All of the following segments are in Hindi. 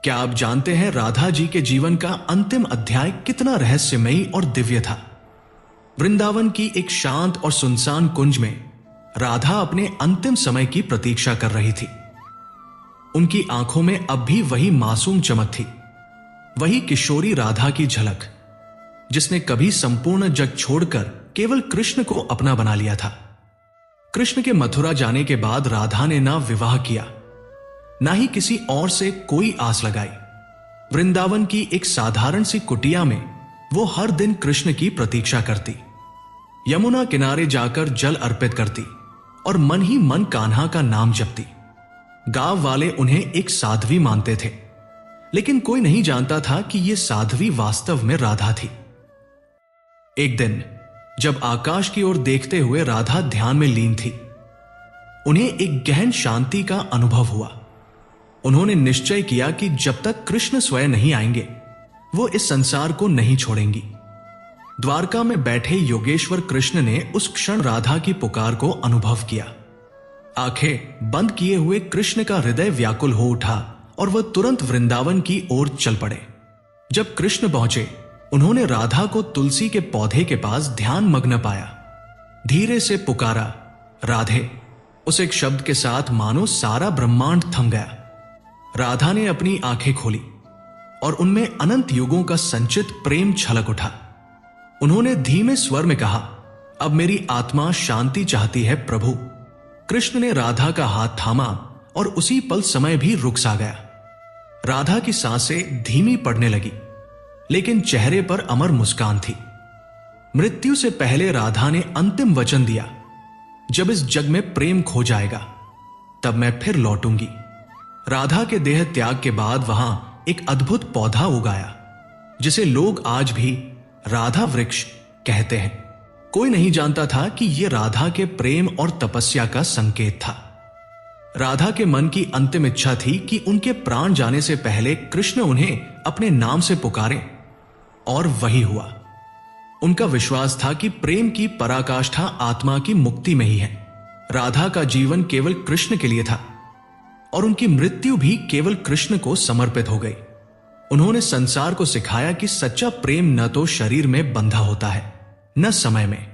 क्या आप जानते हैं राधा जी के जीवन का अंतिम अध्याय कितना रहस्यमयी और दिव्य था? वृंदावन की एक शांत और सुनसान कुंज में राधा अपने अंतिम समय की प्रतीक्षा कर रही थी। उनकी आंखों में अब भी वही मासूम चमक थी, वही किशोरी राधा की झलक, जिसने कभी संपूर्ण जग छोड़कर केवल कृष्ण को अपना बना लिया था। कृष्ण के मथुरा जाने के बाद राधा ने ना विवाह किया, ना ही किसी और से कोई आस लगाई। वृंदावन की एक साधारण सी कुटिया में वो हर दिन कृष्ण की प्रतीक्षा करती, यमुना किनारे जाकर जल अर्पित करती और मन ही मन कान्हा का नाम जपती। गांव वाले उन्हें एक साध्वी मानते थे, लेकिन कोई नहीं जानता था कि यह साध्वी वास्तव में राधा थी। एक दिन जब आकाश की ओर देखते हुए राधा ध्यान में लीन थी, उन्हें एक गहन शांति का अनुभव हुआ। उन्होंने निश्चय किया कि जब तक कृष्ण स्वयं नहीं आएंगे, वो इस संसार को नहीं छोड़ेंगी। द्वारका में बैठे योगेश्वर कृष्ण ने उस क्षण राधा की पुकार को अनुभव किया। आंखें बंद किए हुए कृष्ण का हृदय व्याकुल हो उठा और वह तुरंत वृंदावन की ओर चल पड़े। जब कृष्ण पहुंचे, उन्होंने राधा को तुलसी के पौधे के पास ध्यान मग्न पाया। धीरे से पुकारा, राधे। उस एक शब्द के साथ मानो सारा ब्रह्मांड थम गया। राधा ने अपनी आंखें खोली और उनमें अनंत युगों का संचित प्रेम छलक उठा। उन्होंने धीमे स्वर में कहा, अब मेरी आत्मा शांति चाहती है प्रभु। कृष्ण ने राधा का हाथ थामा और उसी पल समय भी रुक सा गया। राधा की सांसें धीमी पड़ने लगी, लेकिन चेहरे पर अमर मुस्कान थी। मृत्यु से पहले राधा ने अंतिम वचन दिया, जब इस जग में प्रेम खो जाएगा, तब मैं फिर लौटूंगी। राधा के देह त्याग के बाद वहां एक अद्भुत पौधा उगाया, जिसे लोग आज भी राधा वृक्ष कहते हैं। कोई नहीं जानता था कि यह राधा के प्रेम और तपस्या का संकेत था। राधा के मन की अंतिम इच्छा थी कि उनके प्राण जाने से पहले कृष्ण उन्हें अपने नाम से पुकारे, और वही हुआ। उनका विश्वास था कि प्रेम की पराकाष्ठा आत्मा की मुक्ति में ही है। राधा का जीवन केवल कृष्ण के लिए था और उनकी मृत्यु भी केवल कृष्ण को समर्पित हो गई। उन्होंने संसार को सिखाया कि सच्चा प्रेम न तो शरीर में बंधा होता है, न समय में।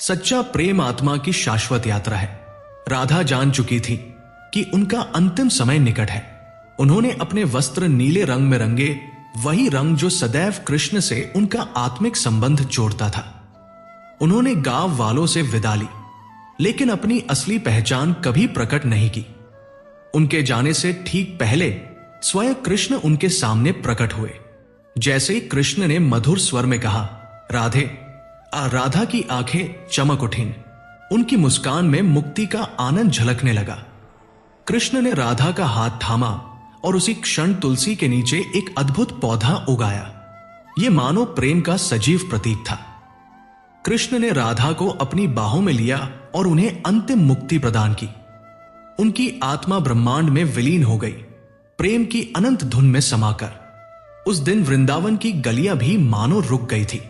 सच्चा प्रेम आत्मा की शाश्वत यात्रा है। राधा जान चुकी थी कि उनका अंतिम समय निकट है। उन्होंने अपने वस्त्र नीले रंग में रंगे, वही रंग जो सदैव कृष्ण से उनका आत्मिक संबंध जोड़ता था। उन्होंने गांव वालों से विदा ली, लेकिन अपनी असली पहचान कभी प्रकट नहीं की। उनके जाने से ठीक पहले स्वयं कृष्ण उनके सामने प्रकट हुए। जैसे ही कृष्ण ने मधुर स्वर में कहा, राधे, राधा की आंखें चमक उठीं। उनकी मुस्कान में मुक्ति का आनंद झलकने लगा। कृष्ण ने राधा का हाथ थामा और उसी क्षण तुलसी के नीचे एक अद्भुत पौधा उगाया। यह मानो प्रेम का सजीव प्रतीक था। कृष्ण ने राधा को अपनी बाहों में लिया और उन्हें अंतिम मुक्ति प्रदान की। उनकी आत्मा ब्रह्मांड में विलीन हो गई, प्रेम की अनंत धुन में समाकर। उस दिन वृंदावन की गलियां भी मानो रुक गई थी।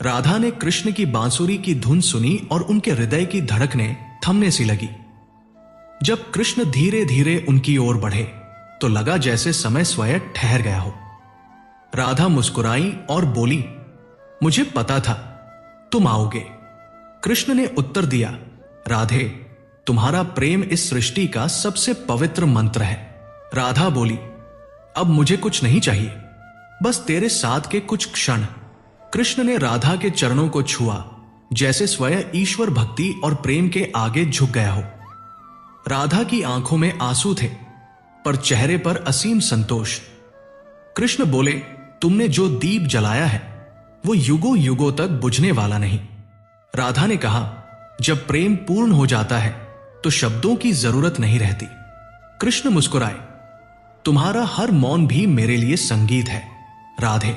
राधा ने कृष्ण की बांसुरी की धुन सुनी और उनके हृदय की धड़कनें थमने सी लगी। जब कृष्ण धीरे धीरे उनकी ओर बढ़े, तो लगा जैसे समय स्वयं ठहर गया हो। राधा मुस्कुराई और बोली, मुझे पता था तुम आओगे। कृष्ण ने उत्तर दिया, राधे, तुम्हारा प्रेम इस सृष्टि का सबसे पवित्र मंत्र है। राधा बोली, अब मुझे कुछ नहीं चाहिए, बस तेरे साथ के कुछ क्षण। कृष्ण ने राधा के चरणों को छुआ, जैसे स्वयं ईश्वर भक्ति और प्रेम के आगे झुक गया हो। राधा की आंखों में आंसू थे, पर चेहरे पर असीम संतोष। कृष्ण बोले, तुमने जो दीप जलाया है वो युगों युगों तक बुझने वाला नहीं। राधा ने कहा, जब प्रेम पूर्ण हो जाता है तो शब्दों की जरूरत नहीं रहती। कृष्ण मुस्कुराए, तुम्हारा हर मौन भी मेरे लिए संगीत है राधे।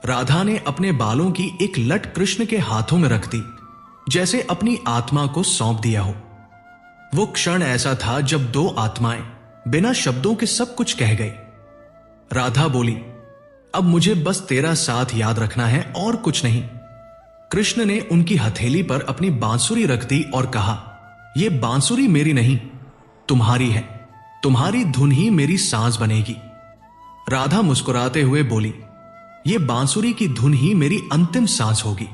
राधा ने अपने बालों की एक लट कृष्ण के हाथों में रख दी, जैसे अपनी आत्मा को सौंप दिया हो। वो क्षण ऐसा था जब दो आत्माएं बिना शब्दों के सब कुछ कह गई। राधा बोली, अब मुझे बस तेरा साथ याद रखना है और कुछ नहीं। कृष्ण ने उनकी हथेली पर अपनी बांसुरी रख दी और कहा, यह बांसुरी मेरी नहीं, तुम्हारी है। तुम्हारी धुन ही मेरी सांस बनेगी। राधा मुस्कुराते हुए बोली, ये बांसुरी की धुन ही मेरी अंतिम सांस होगी।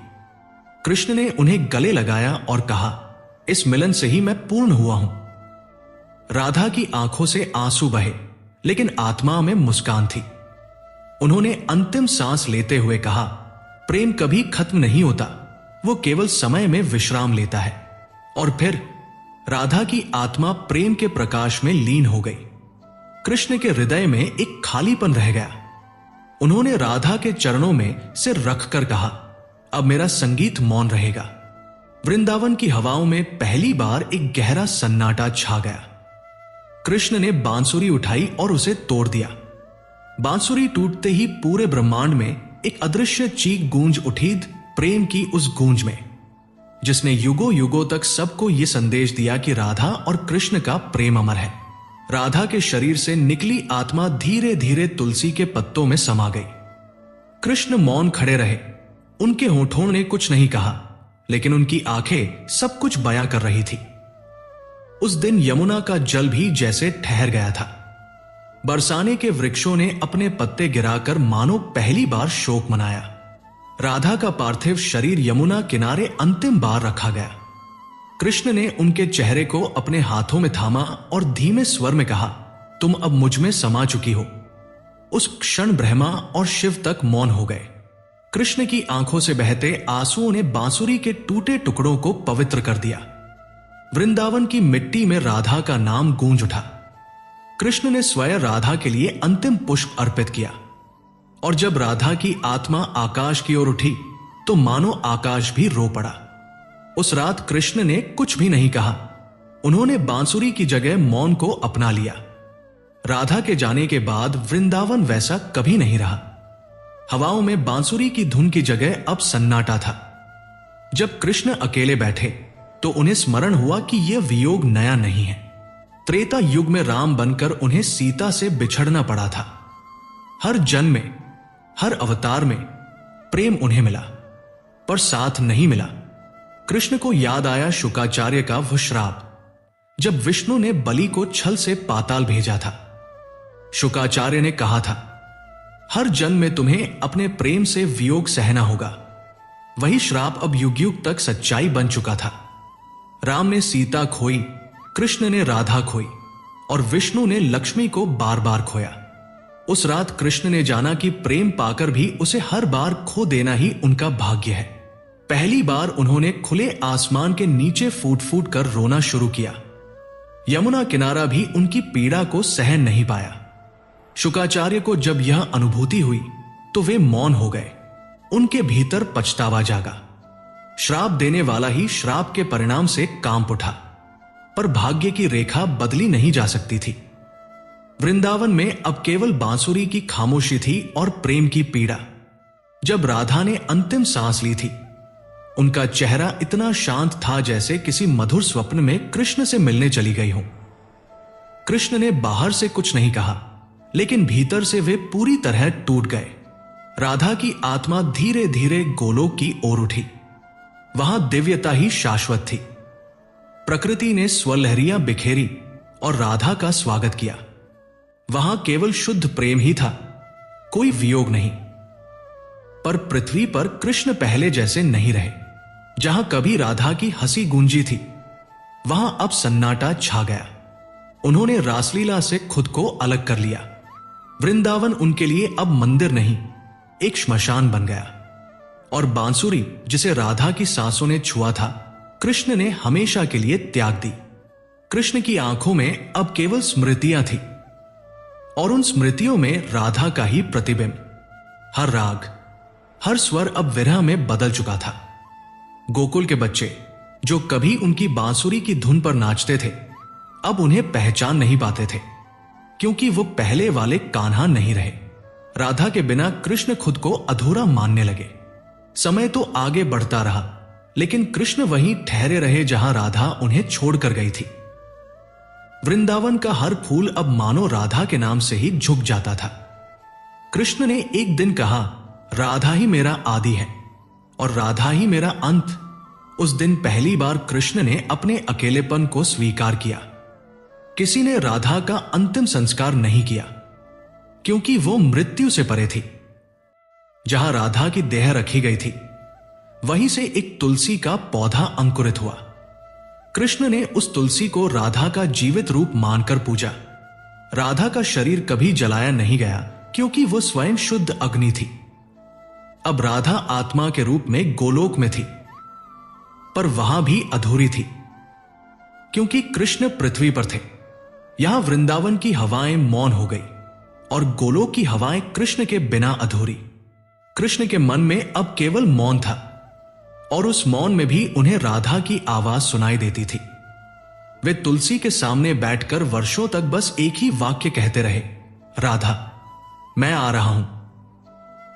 कृष्ण ने उन्हें गले लगाया और कहा, इस मिलन से ही मैं पूर्ण हुआ हूं। राधा की आंखों से आंसू बहे, लेकिन आत्मा में मुस्कान थी। उन्होंने अंतिम सांस लेते हुए कहा, प्रेम कभी खत्म नहीं होता, वो केवल समय में विश्राम लेता है। और फिर राधा की आत्मा प्रेम के प्रकाश में लीन हो गई। कृष्ण के हृदय में एक खालीपन रह गया। उन्होंने राधा के चरणों में सिर रखकर कहा, अब मेरा संगीत मौन रहेगा। वृंदावन की हवाओं में पहली बार एक गहरा सन्नाटा छा गया। कृष्ण ने बांसुरी उठाई और उसे तोड़ दिया। बांसुरी टूटते ही पूरे ब्रह्मांड में एक अदृश्य चीख गूंज उठी, प्रेम की उस गूंज में जिसने युगों युगों तक सबको यह संदेश दिया कि राधा और कृष्ण का प्रेम अमर है। राधा के शरीर से निकली आत्मा धीरे धीरे तुलसी के पत्तों में समा गई। कृष्ण मौन खड़े रहे। उनके होठों ने कुछ नहीं कहा, लेकिन उनकी आंखें सब कुछ बयां कर रही थी। उस दिन यमुना का जल भी जैसे ठहर गया था। बरसाने के वृक्षों ने अपने पत्ते गिराकर मानो पहली बार शोक मनाया। राधा का पार्थिव शरीर यमुना किनारे अंतिम बार रखा गया। कृष्ण ने उनके चेहरे को अपने हाथों में थामा और धीमे स्वर में कहा, तुम अब मुझ में समा चुकी हो। उस क्षण ब्रह्मा और शिव तक मौन हो गए। कृष्ण की आंखों से बहते आंसुओं ने बांसुरी के टूटे टुकड़ों को पवित्र कर दिया। वृंदावन की मिट्टी में राधा का नाम गूंज उठा। कृष्ण ने स्वयं राधा के लिए अंतिम पुष्प अर्पित किया। और जब राधा की आत्मा आकाश की ओर उठी तो मानो आकाश भी रो पड़ा। उस रात कृष्ण ने कुछ भी नहीं कहा। उन्होंने बांसुरी की जगह मौन को अपना लिया। राधा के जाने के बाद वृंदावन वैसा कभी नहीं रहा। हवाओं में बांसुरी की धुन की जगह अब सन्नाटा था। जब कृष्ण अकेले बैठे तो उन्हें स्मरण हुआ कि यह वियोग नया नहीं है। त्रेता युग में राम बनकर उन्हें सीता से बिछड़ना पड़ा था। हर जन्म में, हर अवतार में प्रेम उन्हें मिला, पर साथ नहीं मिला। कृष्ण को याद आया शुकाचार्य का वह श्राप, जब विष्णु ने बलि को छल से पाताल भेजा था। शुकाचार्य ने कहा था, हर जन्म में तुम्हें अपने प्रेम से वियोग सहना होगा। वही श्राप अब युग युग तक सच्चाई बन चुका था। राम ने सीता खोई, कृष्ण ने राधा खोई और विष्णु ने लक्ष्मी को बार बार खोया। उस रात कृष्ण ने जाना कि प्रेम पाकर भी उसे हर बार खो देना ही उनका भाग्य है। पहली बार उन्होंने खुले आसमान के नीचे फूट फूट कर रोना शुरू किया। यमुना किनारा भी उनकी पीड़ा को सहन नहीं पाया। शुकाचार्य को जब यह अनुभूति हुई तो वे मौन हो गए। उनके भीतर पछतावा जागा। श्राप देने वाला ही श्राप के परिणाम से कांप उठा, पर भाग्य की रेखा बदली नहीं जा सकती थी। वृंदावन में अब केवल बांसुरी की खामोशी थी और प्रेम की पीड़ा। जब राधा ने अंतिम सांस ली थी, उनका चेहरा इतना शांत था जैसे किसी मधुर स्वप्न में कृष्ण से मिलने चली गई हो। कृष्ण ने बाहर से कुछ नहीं कहा, लेकिन भीतर से वे पूरी तरह टूट गए। राधा की आत्मा धीरे धीरे गोलोक की ओर उठी। वहां दिव्यता ही शाश्वत थी। प्रकृति ने स्वलहरियां बिखेरी और राधा का स्वागत किया। वहां केवल शुद्ध प्रेम ही था, कोई वियोग नहीं। पर पृथ्वी पर कृष्ण पहले जैसे नहीं रहे। जहां कभी राधा की हंसी गूंजी थी, वहां अब सन्नाटा छा गया। उन्होंने रासलीला से खुद को अलग कर लिया। वृंदावन उनके लिए अब मंदिर नहीं, एक श्मशान बन गया। और बांसुरी जिसे राधा की सांसों ने छुआ था, कृष्ण ने हमेशा के लिए त्याग दी। कृष्ण की आंखों में अब केवल स्मृतियां थी, और उन स्मृतियों में राधा का ही प्रतिबिंब। हर राग, हर स्वर अब विरह में बदल चुका था। गोकुल के बच्चे जो कभी उनकी बांसुरी की धुन पर नाचते थे, अब उन्हें पहचान नहीं पाते थे, क्योंकि वो पहले वाले कान्हा नहीं रहे। राधा के बिना कृष्ण खुद को अधूरा मानने लगे। समय तो आगे बढ़ता रहा, लेकिन कृष्ण वहीं ठहरे रहे जहां राधा उन्हें छोड़कर गई थी। वृंदावन का हर फूल अब मानो राधा के नाम से ही झुक जाता था। कृष्ण ने एक दिन कहा, राधा ही मेरा आदि है और राधा ही मेरा अंत। उस दिन पहली बार कृष्ण ने अपने अकेलेपन को स्वीकार किया। किसी ने राधा का अंतिम संस्कार नहीं किया, क्योंकि वो मृत्यु से परे थी। जहां राधा की देह रखी गई थी, वहीं से एक तुलसी का पौधा अंकुरित हुआ। कृष्ण ने उस तुलसी को राधा का जीवित रूप मानकर पूजा। राधा का शरीर कभी जलाया नहीं गया, क्योंकि वो स्वयं शुद्ध अग्नि थी। अब राधा आत्मा के रूप में गोलोक में थी, पर वहां भी अधूरी थी, क्योंकि कृष्ण पृथ्वी पर थे। यहां वृंदावन की हवाएं मौन हो गई और गोलोक की हवाएं कृष्ण के बिना अधूरी। कृष्ण के मन में अब केवल मौन था, और उस मौन में भी उन्हें राधा की आवाज सुनाई देती थी। वे तुलसी के सामने बैठकर वर्षों तक बस एक ही वाक्य कहते रहे, राधा, मैं आ रहा हूं।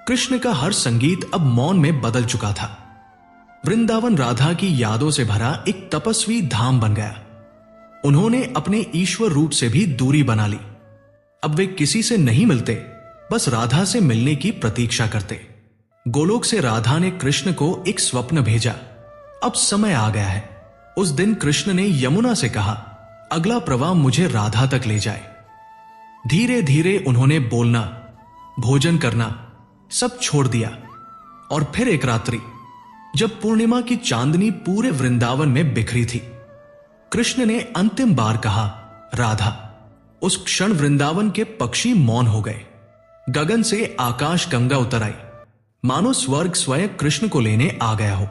कृष्ण का हर संगीत अब मौन में बदल चुका था। वृंदावन राधा की यादों से भरा एक तपस्वी धाम बन गया। उन्होंने अपने ईश्वर रूप से भी दूरी बना ली। अब वे किसी से नहीं मिलते, बस राधा से मिलने की प्रतीक्षा करते। गोलोक से राधा ने कृष्ण को एक स्वप्न भेजा। अब समय आ गया है। उस दिन कृष्ण ने यमुना से कहा, अगला प्रवाह मुझे राधा तक ले जाए। धीरे धीरे उन्होंने बोलना, भोजन करना सब छोड़ दिया। और फिर एक रात्रि, जब पूर्णिमा की चांदनी पूरे वृंदावन में बिखरी थी, कृष्ण ने अंतिम बार कहा, राधा। उस क्षण वृंदावन के पक्षी मौन हो गए। गगन से आकाश गंगा उतर आई, मानो स्वर्ग स्वयं कृष्ण को लेने आ गया हो।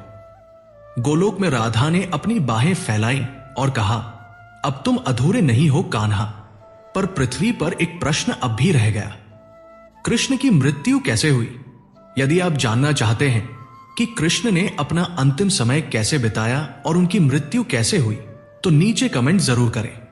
गोलोक में राधा ने अपनी बाहें फैलाई और कहा, अब तुम अधूरे नहीं हो कान्हा। पर पृथ्वी पर एक प्रश्न अब भी रह गया, कृष्ण की मृत्यु कैसे हुई? यदि आप जानना चाहते हैं कि कृष्ण ने अपना अंतिम समय कैसे बिताया और उनकी मृत्यु कैसे हुई, तो नीचे कमेंट जरूर करें।